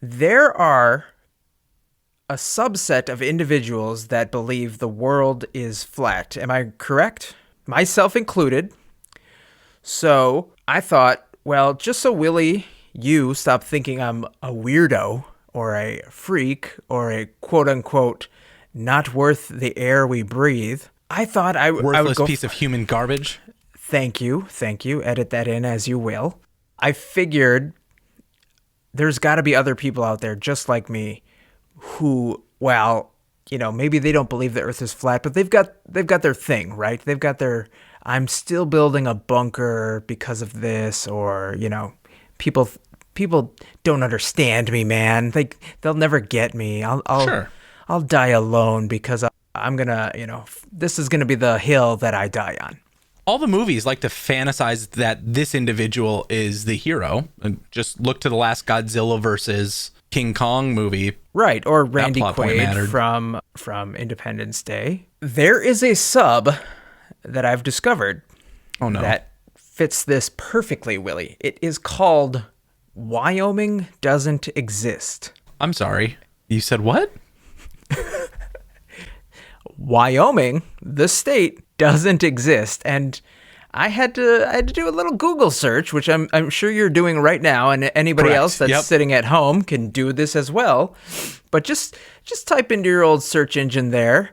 There are a subset of individuals that believe the world is flat. Am I correct? Myself included. So I thought, well, just so Willy, you stop thinking I'm a weirdo or a freak or a quote-unquote not worth the air we breathe, I thought I would Worthless go... piece of human garbage. Thank you. Edit that in as you will. I figured there's got to be other people out there just like me who, well, maybe they don't believe the earth is flat, but they've got their thing, right? They've got their, I'm still building a bunker because of this, or, people don't understand me, man. They'll never get me. Sure. I'll die alone because I'm going to, this is going to be the hill that I die on. All the movies like to fantasize that this individual is the hero. And just look to the last Godzilla versus King Kong movie. Right, or Randy Quaid from Independence Day. There is a sub that I've discovered that fits this perfectly, Willy. It is called Wyoming Doesn't Exist. I'm sorry. You said what? Wyoming, the state, doesn't exist. And I had to do a little Google search, which I'm sure you're doing right now, and anybody Correct. else that's sitting at home can do this as well. But just type into your old search engine there,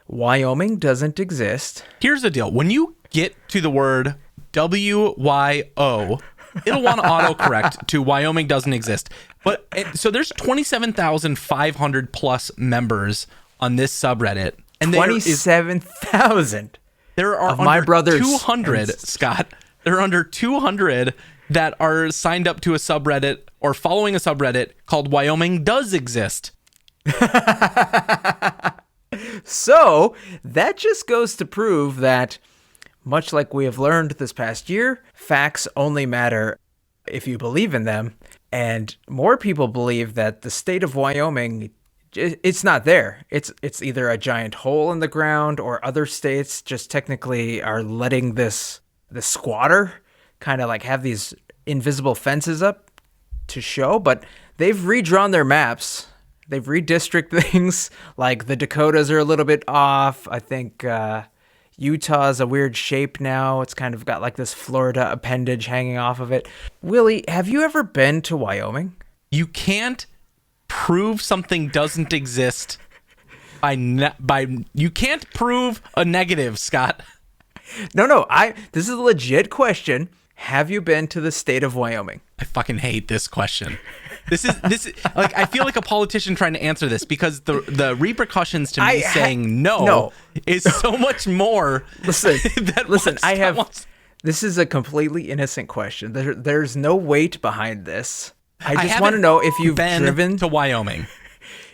Wyoming doesn't exist. Here's the deal. When you get to the word WYO, it'll want to autocorrect to Wyoming doesn't exist. But so there's 27,500 plus members on this subreddit. And 27,000. There are of my brothers 200, Scott. There are under 200 that are signed up to a subreddit or following a subreddit called Wyoming Does Exist. So that just goes to prove that, much like we have learned this past year, facts only matter if you believe in them. And more people believe that the state of Wyoming, it's not there. It's either a giant hole in the ground, or other states just technically are letting this squatter kind of like have these invisible fences up to show. But they've redrawn their maps. They've redistricted things. Like the Dakotas are a little bit off. I think Utah's a weird shape now. It's kind of got like this Florida appendage hanging off of it. Willy, have you ever been to Wyoming? You can't prove something doesn't exist by you can't prove a negative, Scott. No, this is a legit question. Have you been to the state of Wyoming? I fucking hate this question. This is like, I feel like a politician trying to answer this, because the repercussions to me saying no is so much more. Listen, this is a completely innocent question. There's no weight behind this. I just want to know if you've driven to Wyoming.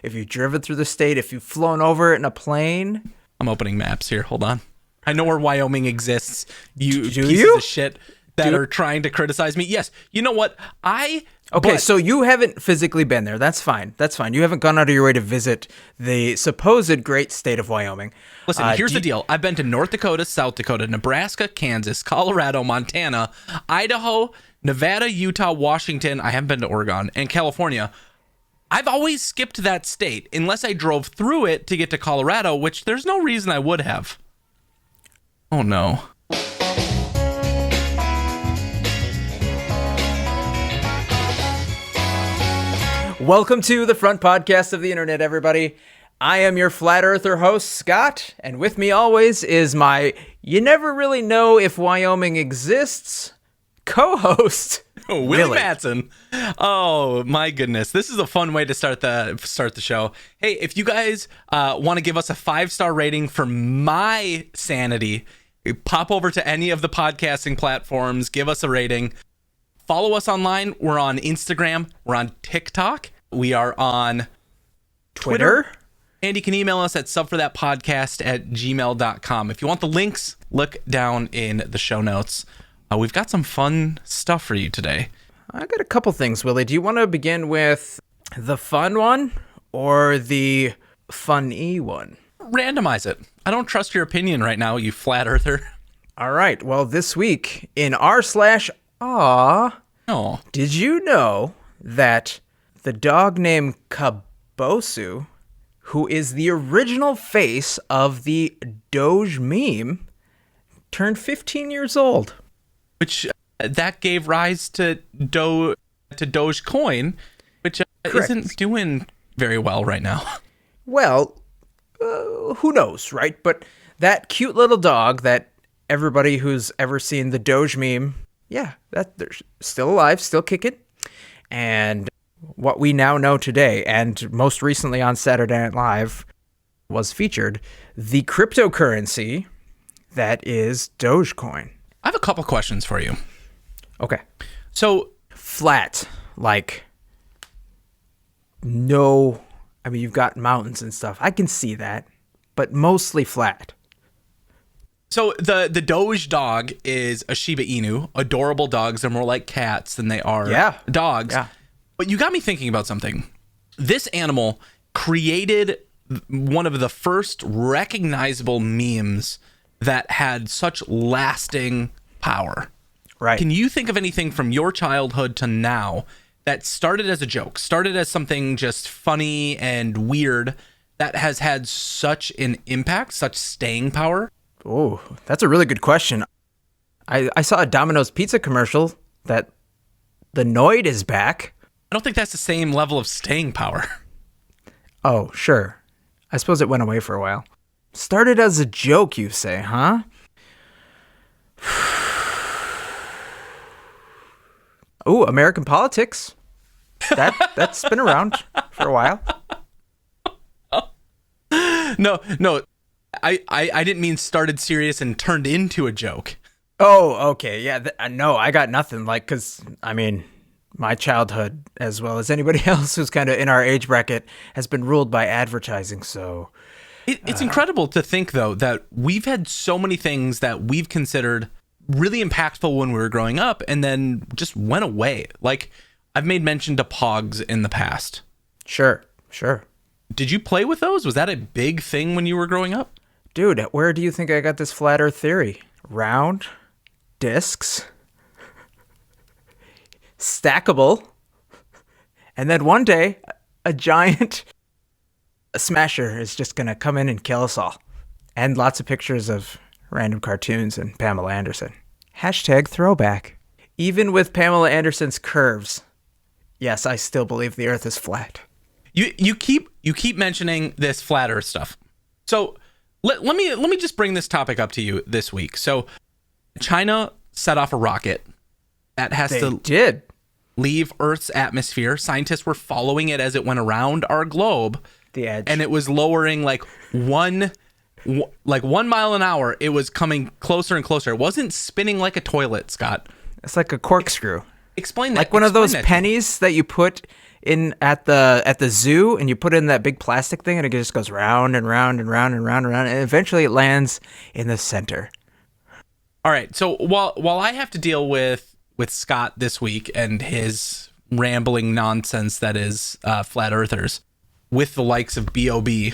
If you've driven through the state, if you've flown over it in a plane. I'm opening maps here. Hold on. I know where Wyoming exists. You pieces of shit that are trying to criticize me. Yes. You know what? So you haven't physically been there. That's fine. You haven't gone out of your way to visit the supposed great state of Wyoming. Listen, here's the deal. I've been to North Dakota, South Dakota, Nebraska, Kansas, Colorado, Montana, Idaho, Nevada, Utah, Washington. I haven't been to Oregon, and California. I've always skipped that state unless I drove through it to get to Colorado, which there's no reason I would have. Oh no. Welcome to the front podcast of the internet, everybody. I am your flat earther host, Scott, and with me always is my you never really know if Wyoming exists co-host, Willy Mattson. Oh my goodness, this is a fun way to start the show. Hey, if you guys want to give us a 5-star rating for my sanity, pop over to any of the podcasting platforms, give us a rating. Follow us online. We're on Instagram. We're on TikTok. We are on Twitter. And you can email us at subforthatpodcast@gmail.com. If you want the links, look down in the show notes. We've got some fun stuff for you today. I got a couple things, Willy. Do you want to begin with the fun one or the funny one? Randomize it. I don't trust your opinion right now, you flat earther. All right. Well, this week in r/aw, did you know that The dog named Kabosu, who is the original face of the Doge meme, turned 15 years old. Which that gave rise to Dogecoin, which isn't doing very well right now. Well, who knows, right? But that cute little dog that everybody who's ever seen the Doge meme, yeah, that they're still alive, still kicking. And what we now know today, and most recently on Saturday Night Live, was featured the cryptocurrency that is Dogecoin. I have a couple questions for you. Okay. So flat, like no, I mean, you've got mountains and stuff. I can see that, but mostly flat. So the Doge dog is a Shiba Inu. Adorable dogs. They're more like cats than they are dogs. Yeah. But you got me thinking about something. This animal created one of the first recognizable memes that had such lasting power. Right. Can you think of anything from your childhood to now that started as a joke, started as something just funny and weird, that has had such an impact, such staying power? Oh, that's a really good question. I saw a Domino's pizza commercial that the Noid is back. I don't think that's the same level of staying power. Oh, sure. I suppose it went away for a while. Started as a joke, you say, huh? Oh, American politics. That's been around for a while. No. I didn't mean started serious and turned into a joke. Oh, okay. Yeah, no, I got nothing. Like, because, I mean, my childhood, as well as anybody else who's kind of in our age bracket, has been ruled by advertising, so... It's incredible to think, though, that we've had so many things that we've considered really impactful when we were growing up and then just went away. Like, I've made mention to Pogs in the past. Sure. Did you play with those? Was that a big thing when you were growing up? Dude, where do you think I got this flat earth theory? Round, discs, stackable, and then one day, a giant smasher is just going to come in and kill us all. And lots of pictures of random cartoons and Pamela Anderson. Hashtag throwback. Even with Pamela Anderson's curves, yes, I still believe the earth is flat. You keep mentioning this flat earth stuff. So let me just bring this topic up to you this week. So China set off a rocket that did leave Earth's atmosphere. Scientists were following it as it went around our globe. The edge. And it was lowering like 1 mile an hour. It was coming closer and closer. It wasn't spinning like a toilet, Scott. It's like a corkscrew. Explain that. Like one of those pennies that you put in at the zoo, and you put it in that big plastic thing, and it just goes round and round and round and round and round, and eventually it lands in the center. All right. So while I have to deal with Scott this week and his rambling nonsense that is flat earthers with the likes of B.O.B.,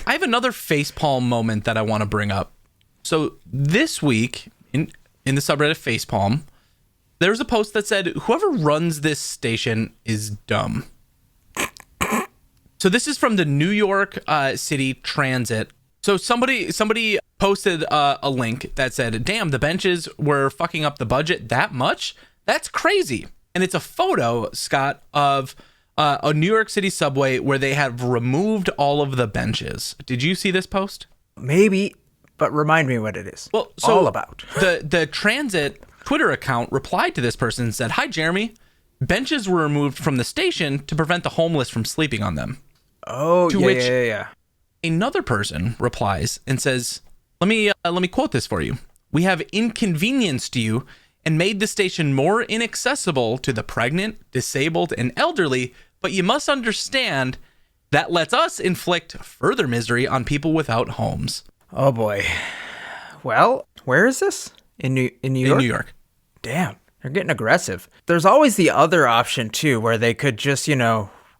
I have another facepalm moment that I want to bring up. So this week in the subreddit Facepalm, there's a post that said, whoever runs this station is dumb. So this is from the New York City Transit. So somebody posted a link that said, damn, the benches were fucking up the budget that much? That's crazy. And it's a photo, Scott, of a New York City subway where they have removed all of the benches. Did you see this post? Maybe, but remind me what it is. Well, so all about. The Transit Twitter account replied to this person and said, hi, Jeremy. Benches were removed from the station to prevent the homeless from sleeping on them. Oh, to yeah, which yeah. Another person replies and says, let me quote this for you. We have inconvenienced you and made the station more inaccessible to the pregnant, disabled, and elderly, but you must understand that lets us inflict further misery on people without homes. Oh, boy. Well, where is this? In New York? In New York. Damn, they're getting aggressive. There's always the other option, too, where they could just,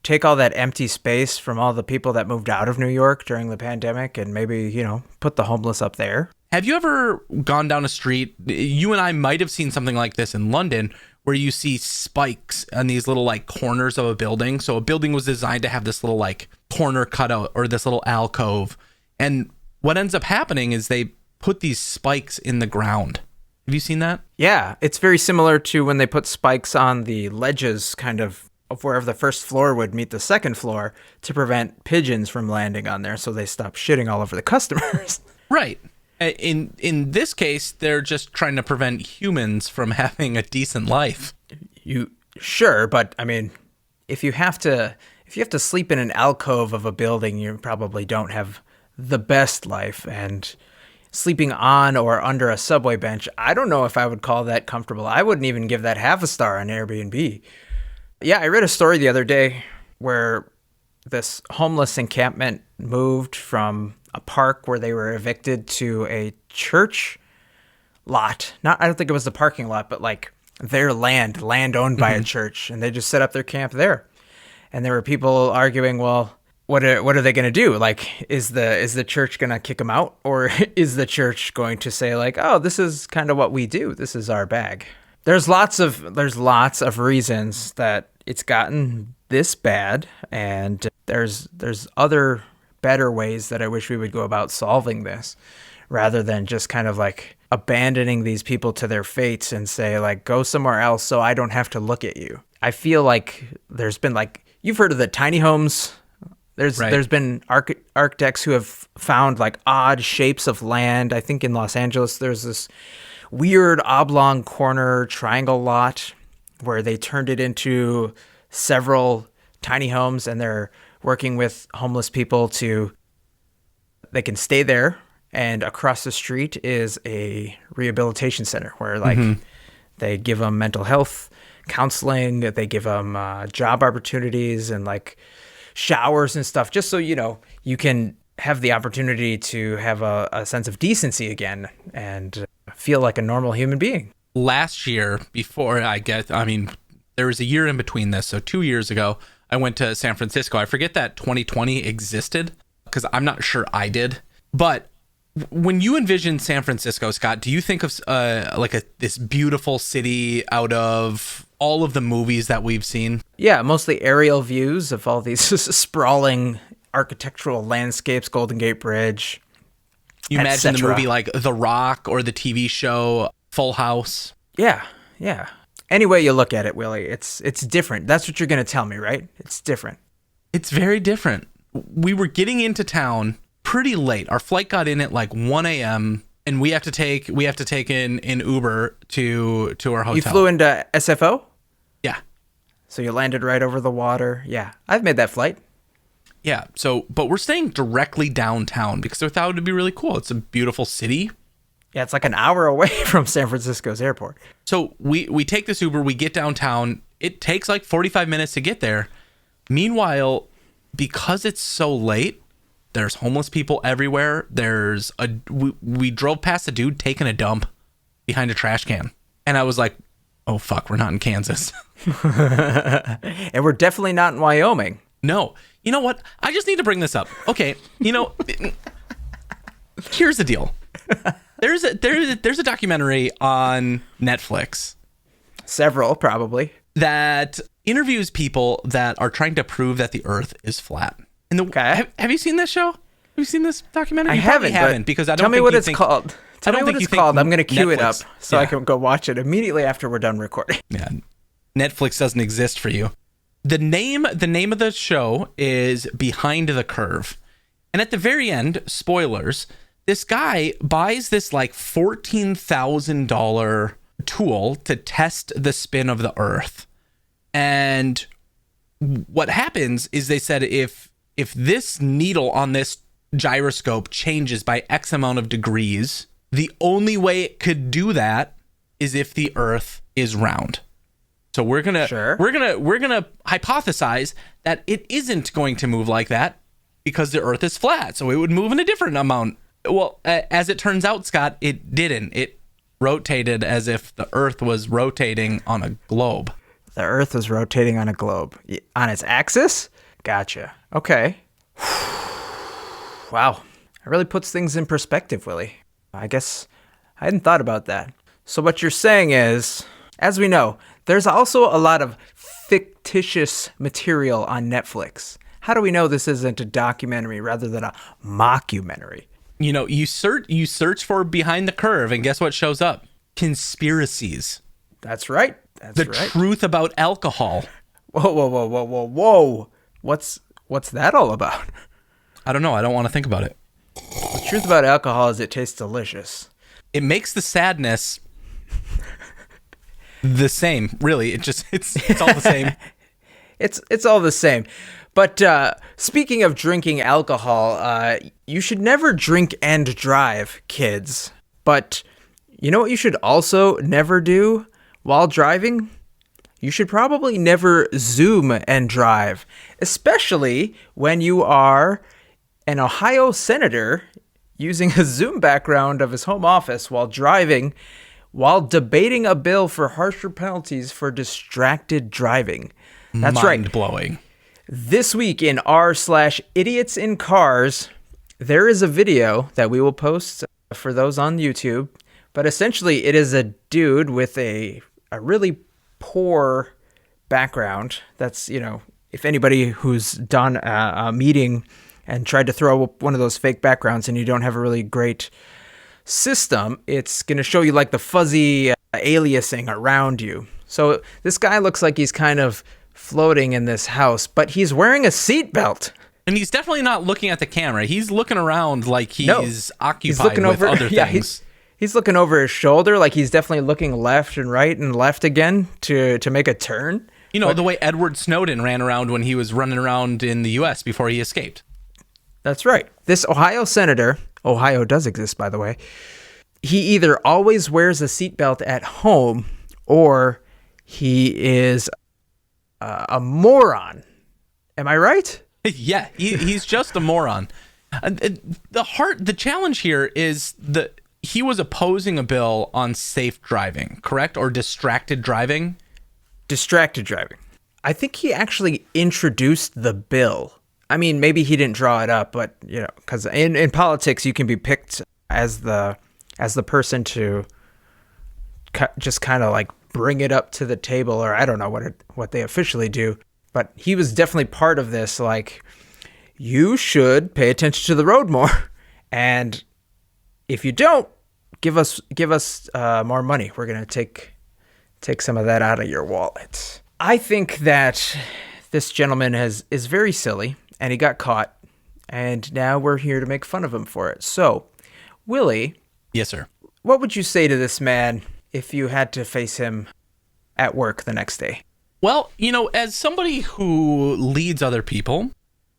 take all that empty space from all the people that moved out of New York during the pandemic and maybe, put the homeless up there. Have you ever gone down a street? You and I might have seen something like this in London, where you see spikes on these little like corners of a building. So a building was designed to have this little like corner cutout or this little alcove. And what ends up happening is they put these spikes in the ground. Have you seen that? Yeah, it's very similar to when they put spikes on the ledges kind of wherever the first floor would meet the second floor to prevent pigeons from landing on there so they stop shitting all over the customers. Right. In this case, they're just trying to prevent humans from having a decent life. Sure, but I mean, if you have to sleep in an alcove of a building, you probably don't have the best life. And sleeping on or under a subway bench, I don't know if I would call that comfortable. I wouldn't even give that half a star on Airbnb. Yeah, I read a story the other day where this homeless encampment moved from a park where they were evicted to a church lot. I don't think it was the parking lot, but like their land owned by a church, and they just set up their camp there. And there were people arguing, well, what are they going to do? Like, is the church going to kick them out, or is the church going to say like, oh, this is kind of what we do. This is our bag. There's lots of reasons that it's gotten this bad, and there's other better ways that I wish we would go about solving this, rather than just kind of like abandoning these people to their fates and say like, go somewhere else so I don't have to look at you. I feel like there's been like, you've heard of the tiny homes. There's been architects who have found like odd shapes of land. I think in Los Angeles there's this weird oblong corner triangle lot where they turned it into several tiny homes, and they're working with homeless people they can stay there. And across the street is a rehabilitation center where like they give them mental health counseling, they give them job opportunities and like showers and stuff, just so, you can have the opportunity to have a sense of decency again and feel like a normal human being. Last year, there was a year in between this. So 2 years ago, I went to San Francisco. I forget that 2020 existed because I'm not sure I did. But when you envision San Francisco, Scott, do you think of this beautiful city out of all of the movies that we've seen? Yeah, mostly aerial views of all these sprawling architectural landscapes, Golden Gate Bridge. You imagine the movie like The Rock or the TV show Full House? Yeah. Any way you look at it, Willie, it's different. That's what you're going to tell me, right? It's different. It's very different. We were getting into town pretty late. Our flight got in at like 1 a.m. and we have to take an Uber to our hotel. You flew into SFO? Yeah. So you landed right over the water. Yeah, I've made that flight. Yeah. But we're staying directly downtown because I thought it would be really cool. It's a beautiful city. Yeah, it's like an hour away from San Francisco's airport. So we take this Uber, we get downtown. It takes like 45 minutes to get there. Meanwhile, because it's so late, there's homeless people everywhere. We drove past a dude taking a dump behind a trash can. And I was like, oh, fuck, we're not in Kansas. And we're definitely not in Wyoming. No. You know what? I just need to bring this up. Okay. Here's the deal. There's a documentary on Netflix. Several, probably. That interviews people that are trying to prove that the Earth is flat. Have you seen this show? Have you seen this documentary? I haven't, because I don't. Tell me what it's called. Tell me what it's called. I'm going to cue it up so yeah. I can go watch it immediately after we're done recording. Yeah, Netflix doesn't exist for you. The name of the show is Behind the Curve, and at the very end, spoilers. This guy buys this like $14,000 tool to test the spin of the Earth. And what happens is they said if this needle on this gyroscope changes by X amount of degrees, the only way it could do that is if the Earth is round. So we're gonna hypothesize that it isn't going to move like that because the Earth is flat. So it would move in a different amount. Well, as it turns out, Scott, it didn't. It rotated as if the Earth was rotating on a globe. The Earth was rotating on a globe. On its axis? Gotcha. Okay. Wow. It really puts things in perspective, Willie. I guess I hadn't thought about that. So what you're saying is, as we know, There's also a lot of fictitious material on Netflix. How do we know this isn't a documentary rather than a mockumentary? You know, you search for Behind the Curve, and guess what shows up? Conspiracies. That's right. That's the right. truth about alcohol. Whoa. What's that all about? I don't know. I don't want to think about it. The truth about alcohol is it tastes delicious. It makes the sadness the same. Really, it's all the same. It's all the same. But speaking of drinking alcohol, you should never drink and drive, kids. But you know what you should also never do while driving? You should probably never Zoom and drive, especially when you are an Ohio senator using a Zoom background of his home office while driving, while debating a bill for harsher penalties for distracted driving. That's right. Mind-blowing. This week in r/idiots in cars, there is a video that we will post for those on YouTube. But essentially, it is a dude with a really poor background. That's, you know, if anybody who's done a meeting and tried to throw up one of those fake backgrounds and you don't have a really great system, it's going to show you like the fuzzy aliasing around you. So this guy looks like he's kind of floating in this house, but he's wearing a seatbelt. And he's definitely not looking at the camera. He's looking around like he's occupied he's looking with over, other things. He's looking over his shoulder, like he's definitely looking left and right and left again to make a turn. You know, the way Edward Snowden ran around when he was running around in the U.S. before he escaped. That's right. This Ohio senator, Ohio does exist, by the way, he either always wears a seatbelt at home or he is a moron. Am I right? Yeah, he's just a moron. The challenge here is that he was opposing a bill on safe driving, correct? Or distracted driving? Distracted driving. I think he actually introduced the bill. I mean, maybe he didn't draw it up, but, you know, because in politics, you can be picked as the person to just kind of like bring it up to the table, or I don't know what they officially do. But he was definitely part of this, like, you should pay attention to the road more. And if you don't, give us more money. We're going to take some of that out of your wallet. I think that this gentleman is very silly, and he got caught, and now we're here to make fun of him for it. So, Willy. Yes, sir. What would you say to this man if you had to face him at work the next day? Well, you know, as somebody who leads other people,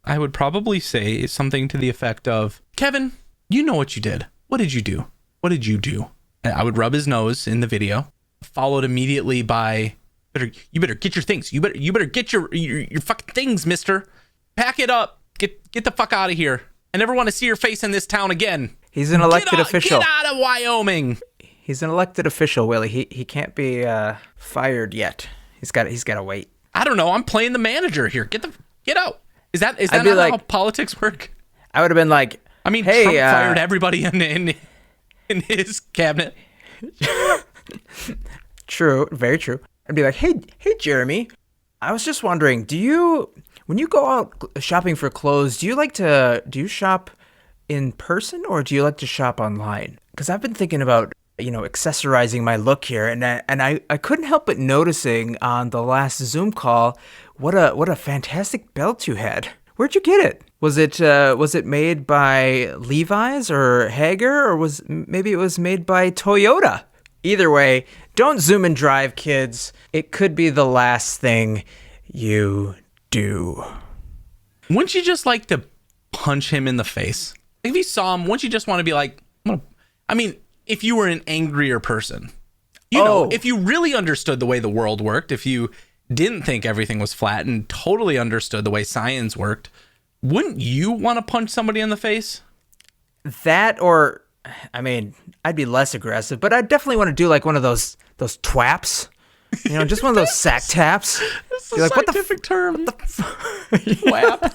I would probably say something to the effect of, Kevin, you know what you did. What did you do? What did you do? And I would rub his nose in the video, followed immediately by, you better get your things. You better get your fucking things, mister. Pack it up. Get the fuck out of here. I never want to see your face in this town again. He's an elected official. Get out of Wyoming. He's an elected official, Willy. He can't be fired yet. He's got to wait. I don't know. I'm playing the manager here. Get out. Is that not like, how politics work? I would have been like, I mean, hey, Trump fired everybody in his cabinet. True, very true. I'd be like, hey, Jeremy, I was just wondering, when you go out shopping for clothes, do you shop in person or do you like to shop online? Because I've been thinking about, you know, accessorizing my look here, and I couldn't help but noticing on the last Zoom call what a fantastic belt you had. Where'd you get it? Was it made by Levi's or Hager, or maybe it was made by Toyota? Either way, don't Zoom and drive, kids. It could be the last thing you do. Wouldn't you just like to punch him in the face? If you saw him, wouldn't you just want to be like, I mean, if you were an angrier person, you know, if you really understood the way the world worked, if you didn't think everything was flat and totally understood the way science worked, wouldn't you want to punch somebody in the face? That, or, I mean, I'd be less aggressive, but I'd definitely want to do like one of those twaps. You know, just one of those sack taps. That's a scientific term. What the Twap. What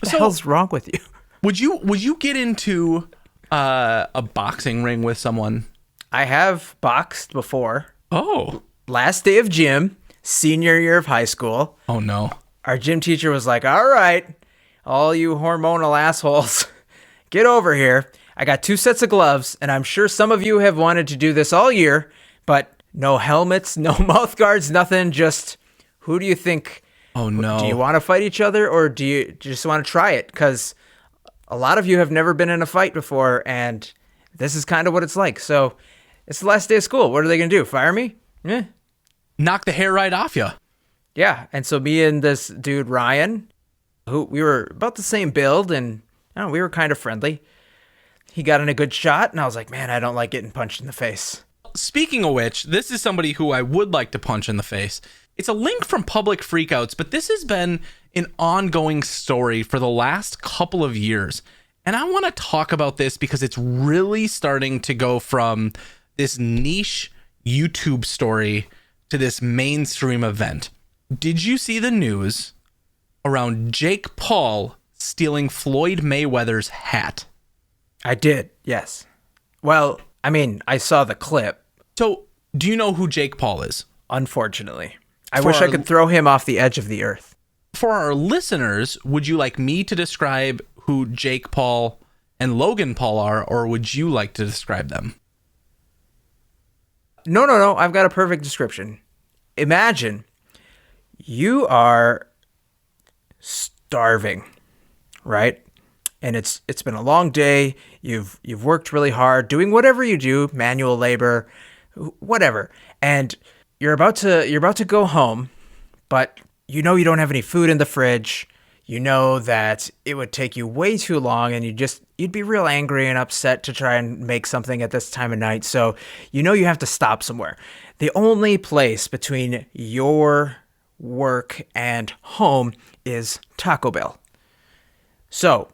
the hell's wrong with you? Would you get into a boxing ring with someone? I have boxed before. Oh. last day of gym, senior year of high school. Oh, no. Our gym teacher was like, all right, all you hormonal assholes, get over here. I got 2 sets of gloves, and I'm sure some of you have wanted to do this all year, but no helmets, no mouth guards, nothing. Just who do you think? Oh, no. Do you want to fight each other, or do you just want to try it? Because a lot of you have never been in a fight before, and this is kind of what it's like. So it's the last day of school. What are they going to do? Fire me? Eh. Knock the hair right off you. Yeah. And so me and this dude, Ryan, who we were about the same build, and we were kind of friendly. He got in a good shot, and I was like, man, I don't like getting punched in the face. Speaking of which, this is somebody who I would like to punch in the face. It's a link from Public Freakouts, but this has been an ongoing story for the last couple of years. And I want to talk about this because it's really starting to go from this niche YouTube story to this mainstream event. Did you see the news around Jake Paul stealing Floyd Mayweather's hat? I did, yes. Well, I mean, I saw the clip. So, do you know who Jake Paul is? Unfortunately. I wish I could throw him off the edge of the earth. For our listeners, would you like me to describe who Jake Paul and Logan Paul are, or would you like to describe them? No. I've got a perfect description. Imagine you are starving, right? And it's been a long day. You've worked really hard doing whatever you do, manual labor, whatever. And you're about to go home, but you don't have any food in the fridge. You know that it would take you way too long, and you'd be real angry and upset to try and make something at this time of night. So you have to stop somewhere. The only place between your work and home is Taco Bell. So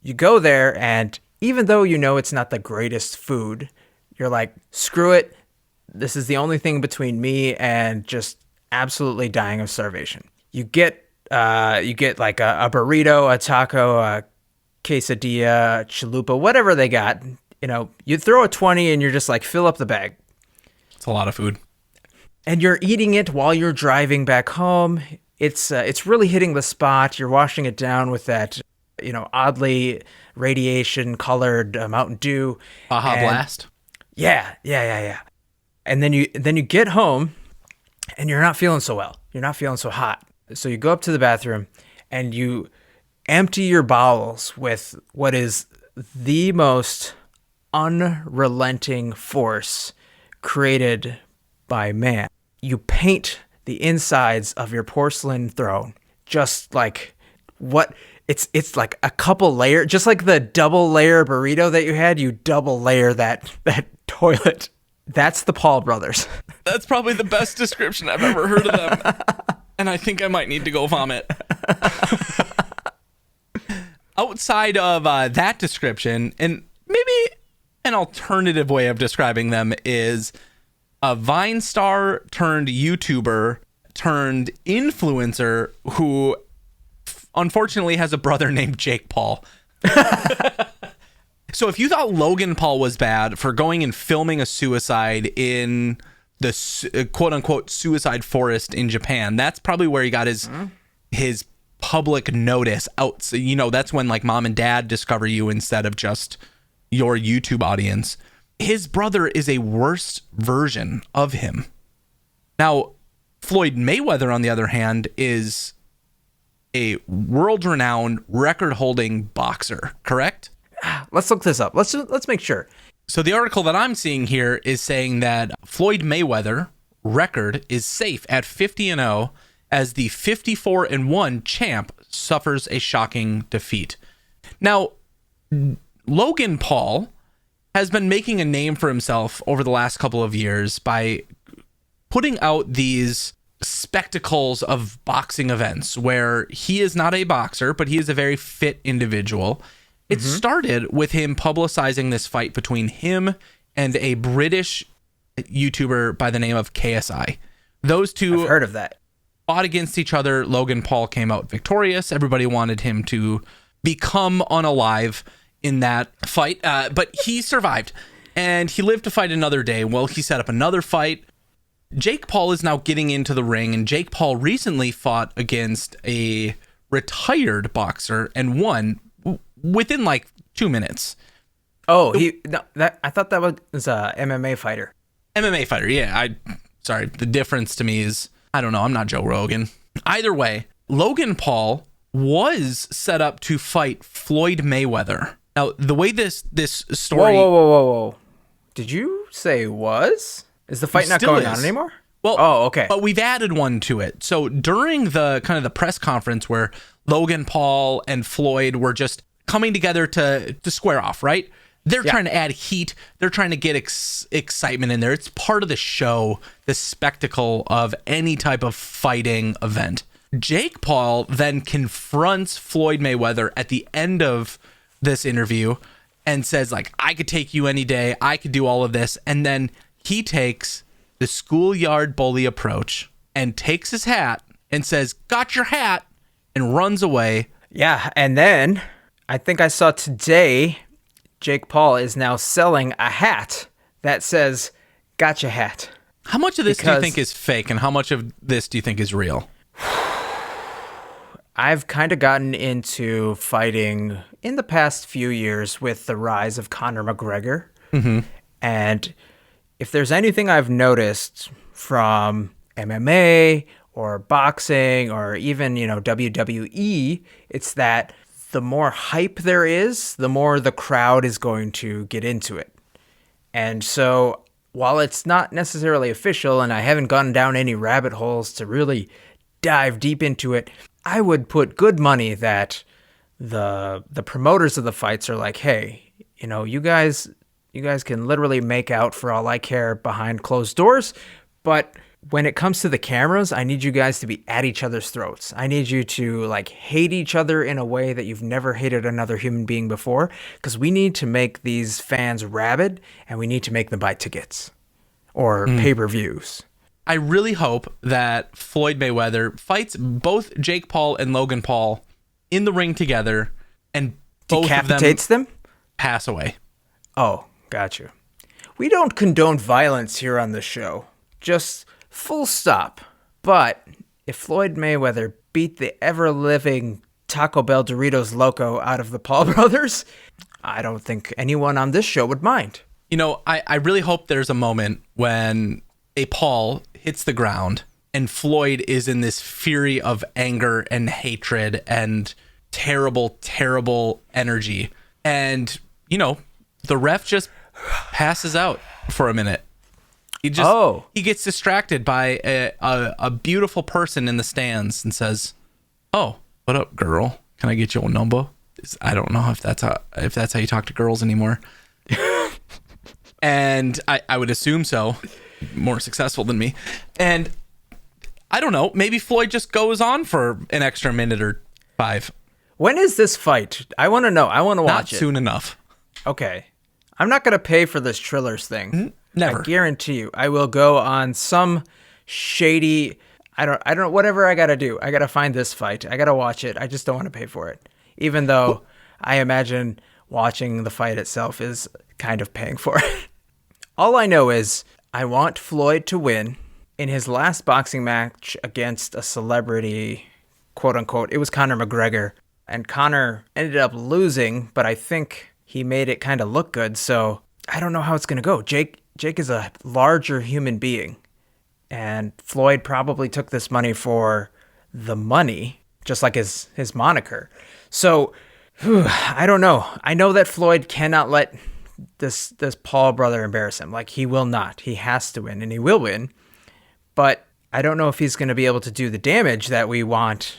you go there, and even though it's not the greatest food, you're like, screw it. This is the only thing between me and just absolutely dying of starvation. You get like a burrito, a taco, a quesadilla, a chalupa, whatever they got. You throw a 20 and you're just like, fill up the bag. It's a lot of food. And you're eating it while you're driving back home. It's really hitting the spot. You're washing it down with that, oddly radiation colored Mountain Dew. Baja Blast. Yeah. And then you get home and you're not feeling so well. You're not feeling so hot. So you go up to the bathroom and you empty your bowels with what is the most unrelenting force created by man. You paint the insides of your porcelain throne just like what it's like a couple layer, just like the double layer burrito that you had, you double layer that toilet. That's the Paul brothers. That's probably the best description I've ever heard of them. And I think I might need to go vomit. Outside of that description, and maybe an alternative way of describing them is a Vine star turned YouTuber turned influencer who unfortunately has a brother named Jake Paul. So if you thought Logan Paul was bad for going and filming a suicide in the quote unquote suicide forest in Japan, that's probably where he got his public notice out. So, that's when like mom and dad discover you instead of just your YouTube audience. His brother is a worse version of him. Now, Floyd Mayweather, on the other hand, is a world-renowned record-holding boxer, correct? Let's look this up. Let's make sure. So the article that I'm seeing here is saying that Floyd Mayweather record is safe at 50-0 as the 54-1 champ suffers a shocking defeat. Now, Logan Paul has been making a name for himself over the last couple of years by putting out these spectacles of boxing events where he is not a boxer, but he is a very fit individual. It started with him publicizing this fight between him and a British YouTuber by the name of KSI. Those two, I've heard of that, fought against each other. Logan Paul came out victorious. Everybody wanted him to become unalive in that fight, but he survived and he lived to fight another day. Well, he set up another fight. Jake Paul is now getting into the ring, and Jake Paul recently fought against a retired boxer and won within like 2 minutes. Oh, I thought that was a MMA fighter. MMA fighter, yeah. Sorry, the difference to me is, I don't know, I'm not Joe Rogan. Either way, Logan Paul was set up to fight Floyd Mayweather. Now, the way this story... Whoa. Did you say was? Is the fight not going on anymore? Well, okay. But we've added one to it. So during the kind of the press conference where Logan Paul and Floyd were just coming together to square off, right? They're trying to add heat. They're trying to get excitement in there. It's part of the show, the spectacle of any type of fighting event. Jake Paul then confronts Floyd Mayweather at the end of this interview and says, like, I could take you any day. I could do all of this. And then he takes the schoolyard bully approach and takes his hat and says, got your hat, and runs away. Yeah, and then I think I saw today Jake Paul is now selling a hat that says, gotcha hat. How much of this do you think is fake, and how much of this do you think is real? I've kind of gotten into fighting in the past few years with the rise of Conor McGregor. Mm-hmm. And if there's anything I've noticed from MMA or boxing or even, WWE, it's that the more hype there is, the more the crowd is going to get into it. And so while it's not necessarily official and I haven't gone down any rabbit holes to really dive deep into it, I would put good money that the promoters of the fights are like, hey, you guys can literally make out for all I care behind closed doors, but when it comes to the cameras, I need you guys to be at each other's throats. I need you to hate each other in a way that you've never hated another human being before, because we need to make these fans rabid and we need to make them buy tickets or pay-per-views. I really hope that Floyd Mayweather fights both Jake Paul and Logan Paul in the ring together and both decapitates them, pass away. Oh, got you. We don't condone violence here on the show. Just full stop. But if Floyd Mayweather beat the ever-living Taco Bell Doritos Loco out of the Paul brothers, I don't think anyone on this show would mind. I really hope there's a moment when a Paul hits the ground and Floyd is in this fury of anger and hatred and terrible, terrible energy. And, the ref just passes out for a minute. He gets distracted by a beautiful person in the stands and says, "Oh, what up, girl? Can I get your number?" I don't know if that's how you talk to girls anymore. And I would assume so. More successful than me. And I don't know, maybe Floyd just goes on for an extra minute or 5. When is this fight? I want to know. I want to watch it. Not soon enough. Okay. I'm not going to pay for this Trillers thing. Never. I guarantee you. I will go on some shady, I don't know, whatever I got to do. I got to find this fight. I got to watch it. I just don't want to pay for it. Even though I imagine watching the fight itself is kind of paying for it. All I know is I want Floyd to win. In his last boxing match against a celebrity, quote unquote, it was Conor McGregor. And Conor ended up losing, but I think he made it kind of look good. So I don't know how it's going to go. Jake is a larger human being. And Floyd probably took this money for the money, just like his moniker. So I don't know. I know that Floyd cannot let this Paul brother embarrass him. He will not. He has to win, and he will win. But I don't know if he's going to be able to do the damage that we want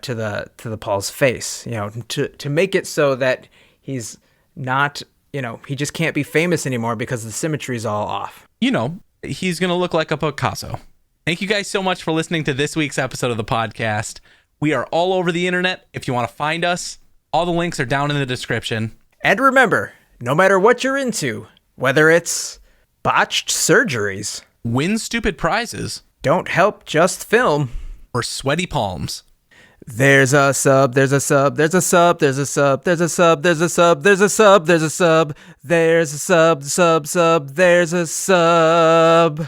to the Paul's face, to make it so that he's not, he just can't be famous anymore because the symmetry's all off. He's going to look like a Picasso. Thank you guys so much for listening to this week's episode of the podcast. We are all over the internet. If you want to find us, all the links are down in the description. And remember, no matter what you're into, whether it's botched surgeries, win stupid prizes, don't help just film, or sweaty palms, There's a sub, there's a sub, there's a sub, there's a sub, there's a sub, there's a sub, there's a sub, there's a sub, there's a sub, sub, there's a sub.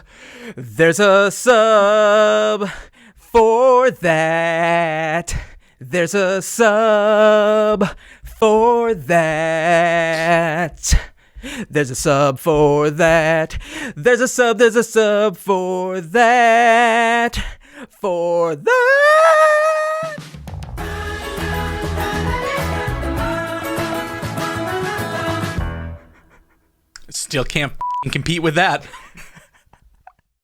There's a sub for that. There's a sub for that. There's a sub for that. There's a sub for that. For that. Still can't compete with that.